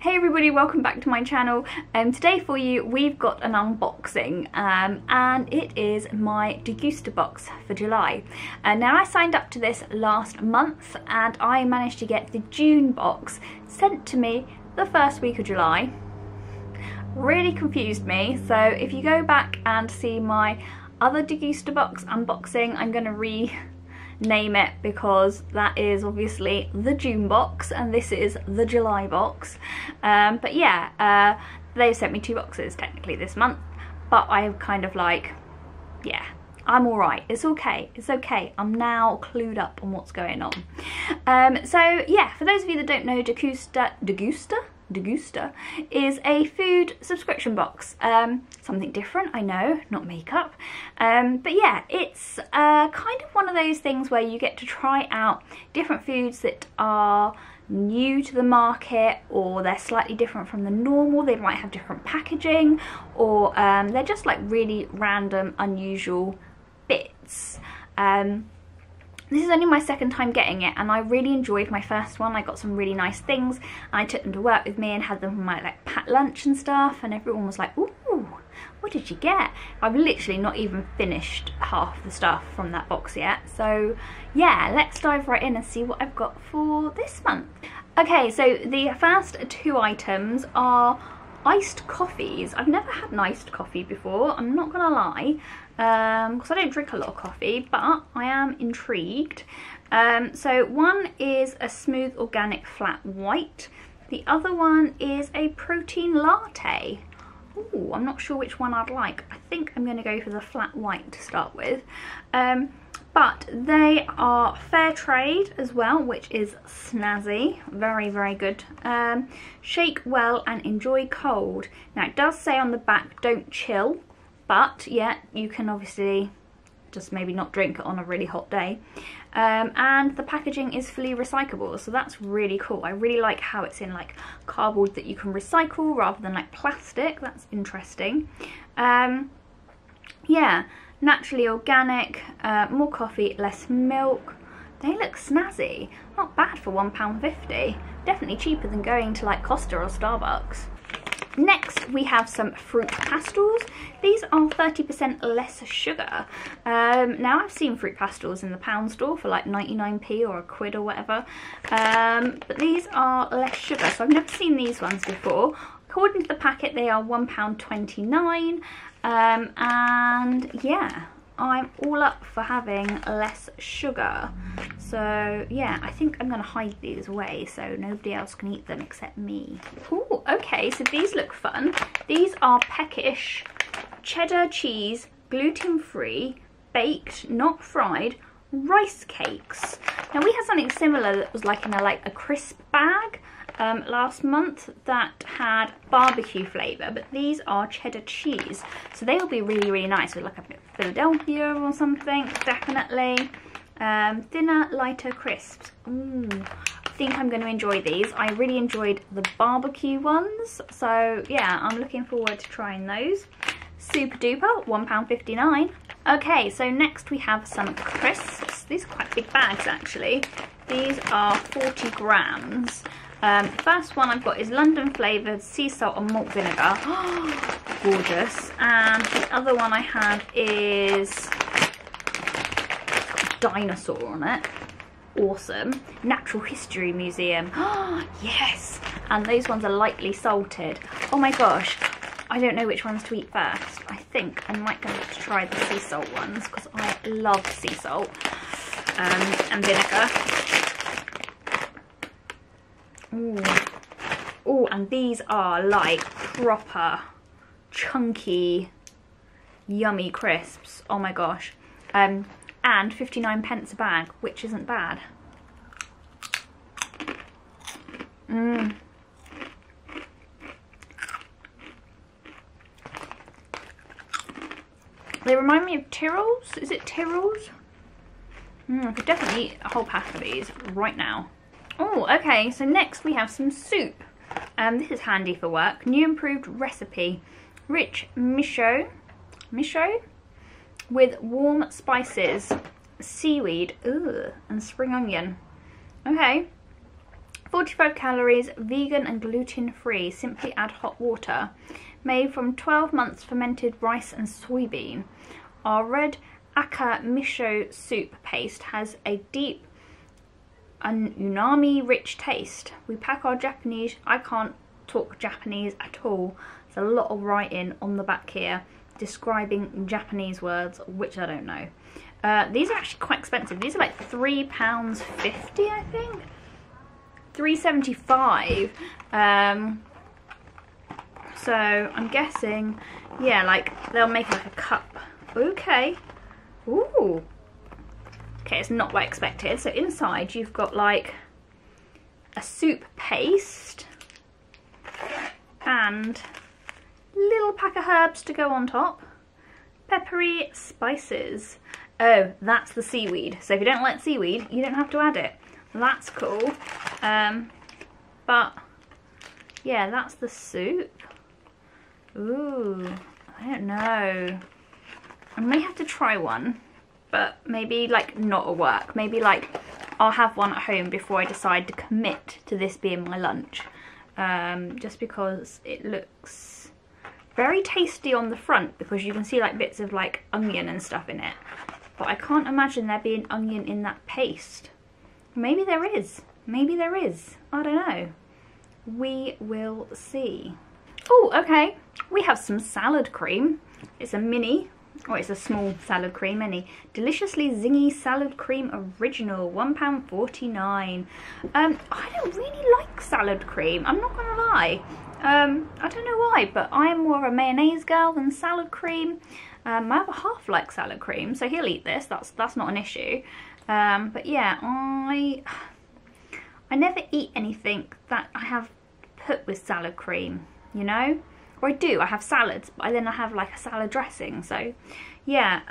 Hey everybody, welcome back to my channel. Today for you we've got an unboxing and it is my Degustabox for July. Now I signed up to this last month and I managed to get the June box sent to me the first week of July. Really confused me, so if you go back and see my other Degustabox unboxing, I'm going to rename it because that is obviously the June box and this is the July box. But yeah, they've sent me two boxes technically this month, but I'm kind of like, yeah, I'm alright, it's okay, I'm now clued up on what's going on. So yeah, for those of you that don't know, Degusta is a food subscription box. Something different, I know, not makeup. But yeah, it's kind of one of those things where you get to try out different foods that are new to the market, or they're slightly different from the normal. They might have different packaging, or they're just like really random, unusual bits. This is only my second time getting it and I really enjoyed my first one. I got some really nice things and I took them to work with me and had them for my like packed lunch and stuff, and everyone was like, ooh, what did you get? I've literally not even finished half the stuff from that box yet. So yeah, let's dive right in and see what I've got for this month. Okay, so the first two items are iced coffees. I've never had an iced coffee before, I'm not gonna lie, because I don't drink a lot of coffee, but I am intrigued. So one is a smooth organic flat white, the other one is a protein latte. Ooh, I'm not sure which one I'd like. I think I'm going to go for the flat white to start with. But they are fair trade as well, which is snazzy. Very, very good. Shake well and enjoy cold. Now it does say on the back, don't chill, but yeah, you can obviously just maybe not drink it on a really hot day. And the packaging is fully recyclable, so that's really cool. I really like how it's in like cardboard that you can recycle rather than like plastic. That's interesting. Yeah, naturally organic, more coffee, less milk. They look snazzy. Not bad for £1.50. Definitely cheaper than going to like Costa or Starbucks. Next we have some fruit pastels. These are 30% less sugar. Now I've seen fruit pastels in the pound store for like 99p or a quid or whatever, but these are less sugar, so I've never seen these ones before. According to the packet they are £1.29, and yeah, I'm all up for having less sugar. So yeah, I think I'm gonna hide these away so nobody else can eat them except me. Ooh, okay, so these look fun. These are peckish cheddar cheese, gluten-free, baked, not fried, rice cakes. Now we had something similar that was like in a crisp bag last month that had barbecue flavour, but these are cheddar cheese, so they will be really, really nice with like a bit of Philadelphia or something, definitely. Thinner, lighter crisps. Ooh, I think I'm going to enjoy these. I really enjoyed the barbecue ones, so yeah, I'm looking forward to trying those. Super duper, £1.59. Okay, so next we have some crisps. These are quite big bags actually. These are 40 grams. The first one I've got is London flavoured sea salt and malt vinegar. Gorgeous. And the other one I have is dinosaur on it. Awesome. Natural History Museum. Yes. And those ones are lightly salted. Oh my gosh. I don't know which ones to eat first. I think I might go to try the sea salt ones because I love sea salt and vinegar. Ooh, and these are like proper chunky yummy crisps. Oh my gosh. And 59p a bag, which isn't bad. They remind me of Tyrrells. Is it Tyrrells? I could definitely eat a whole pack of these right now. Oh, okay, so next we have some soup. This is handy for work. New improved recipe. Rich miso with warm spices, seaweed, and spring onion. Okay, 45 calories, vegan and gluten free, simply add hot water. Made from 12 months fermented rice and soybean. Our red aka miso soup paste has a deep and umami rich taste. We pack our Japanese, I can't talk Japanese at all. There's a lot of writing on the back here describing Japanese words, which I don't know. These are actually quite expensive. These are like £3.50, I think. £3.75. So I'm guessing, yeah, like they'll make like a cup. Okay. Ooh. Okay, it's not what I expected. So inside you've got like a soup paste and a little pack of herbs to go on top. Peppery spices. Oh, that's the seaweed. So if you don't like seaweed, you don't have to add it. That's cool. But yeah, that's the soup. Ooh, I don't know. I may have to try one, but maybe like not at work. Maybe like I'll have one at home before I decide to commit to this being my lunch. Just because it looks very tasty on the front, because you can see like bits of like onion and stuff in it. But I can't imagine there being onion in that paste. Maybe there is. Maybe there is. I don't know. We will see. Oh, okay. We have some salad cream. It's a mini, or it's a small salad cream, any. Deliciously zingy salad cream original, £1.49. I don't really like salad cream, I'm not gonna lie. I don't know why, but I am more of a mayonnaise girl than salad cream. My other half likes salad cream, so he'll eat this, that's not an issue. But yeah, I never eat anything that I have put with salad cream, you know? Or I do, I have salads, but then I have like a salad dressing, so yeah,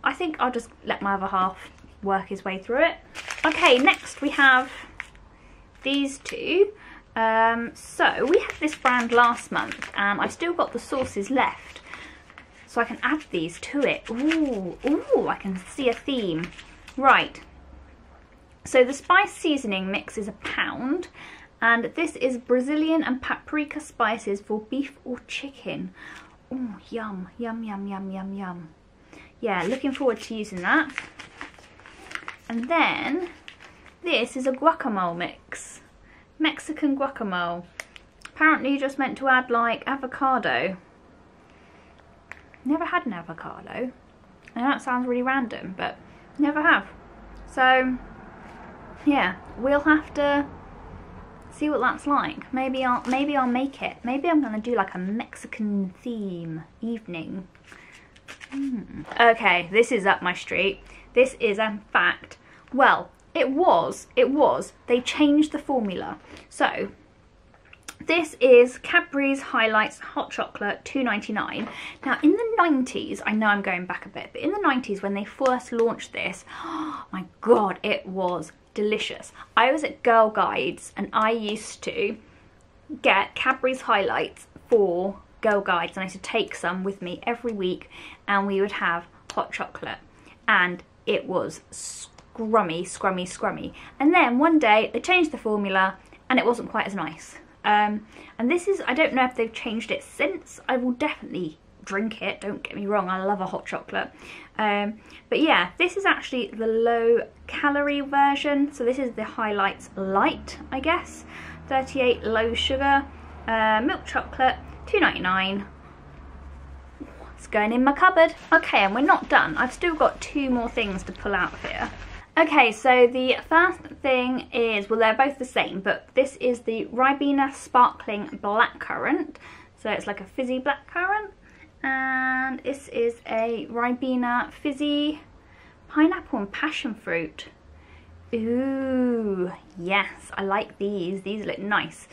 I think I'll just let my other half work his way through it. Okay, next we have these two. So we had this brand last month and I've still got the sauces left, so I can add these to it. Ooh, ooh, I can see a theme. Right, so the spice seasoning mix is £1, and this is Brazilian and paprika spices for beef or chicken. Oh, yum, yum, yum, yum, yum, yum. Yeah, looking forward to using that. And then this is a guacamole mix. Mexican guacamole. Apparently you're just meant to add like avocado. Never had an avocado. I know that sounds really random, but never have. So yeah, we'll have to see what that's like. Maybe I'll make it. Maybe I'm gonna do like a Mexican theme evening. Okay, this is up my street. This is in fact, well, it was, they changed the formula. So this is Cadbury's Highlights Hot Chocolate, £2.99. Now in the 90s, I know I'm going back a bit, but in the 90s when they first launched this, oh my god, it was delicious. I was at Girl Guides and I used to get Cadbury's Highlights for Girl Guides, and I used to take some with me every week and we would have hot chocolate, and it was scrummy, scrummy, scrummy. And then one day they changed the formula and it wasn't quite as nice. And this is, I don't know if they've changed it since. I will definitely drink it, don't get me wrong, I love a hot chocolate. But yeah, this is actually the low calorie version. So this is the Highlights Light, I guess. 38 low sugar, milk chocolate, £2.99. It's going in my cupboard. Okay, and we're not done. I've still got two more things to pull out of here. Okay, so the first thing is, well, they're both the same, but this is the Ribena Sparkling Blackcurrant. So it's like a fizzy blackcurrant. And this is a Ribena Fizzy Pineapple and Passion Fruit. Ooh, yes, I like these. These look nice.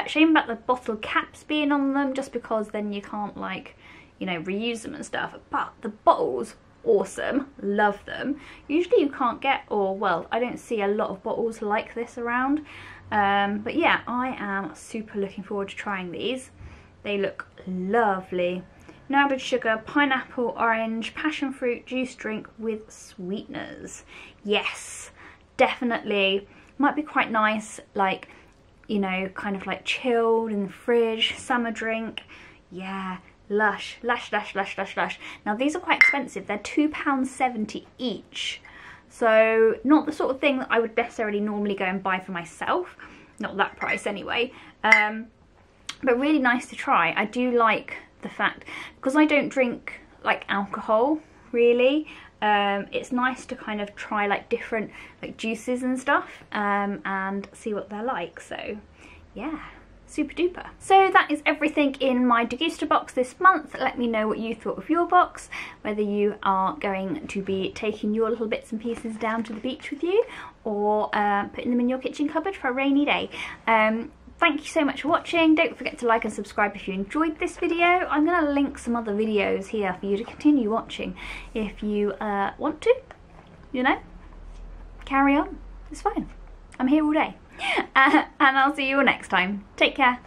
Shame about the bottle caps being on them, just because then you can't, like, you know, reuse them and stuff. But the bottles, awesome, love them. Usually you can't get, or well, I don't see a lot of bottles like this around. But yeah, I am super looking forward to trying these. They look lovely. No added sugar, pineapple, orange, passion fruit juice drink with sweeteners. Yes, definitely Might be quite nice, like, you know, kind of like chilled in the fridge, summer drink. Yeah, lush, lush, lush, lush, lush, lush. Now these are quite expensive. They're £2.70 each. So not the sort of thing that I would necessarily normally go and buy for myself. Not that price anyway. But really nice to try. I do like the fact, because I don't drink like alcohol really, it's nice to kind of try like different like juices and stuff, and see what they're like. So yeah, super duper. So that is everything in my Degusta box this month. Let me know what you thought of your box, whether you are going to be taking your little bits and pieces down to the beach with you, or putting them in your kitchen cupboard for a rainy day. Thank you so much for watching. Don't forget to like and subscribe if you enjoyed this video. I'm going to link some other videos here for you to continue watching if you want to, you know, carry on. It's fine. I'm here all day. And I'll see you all next time. Take care.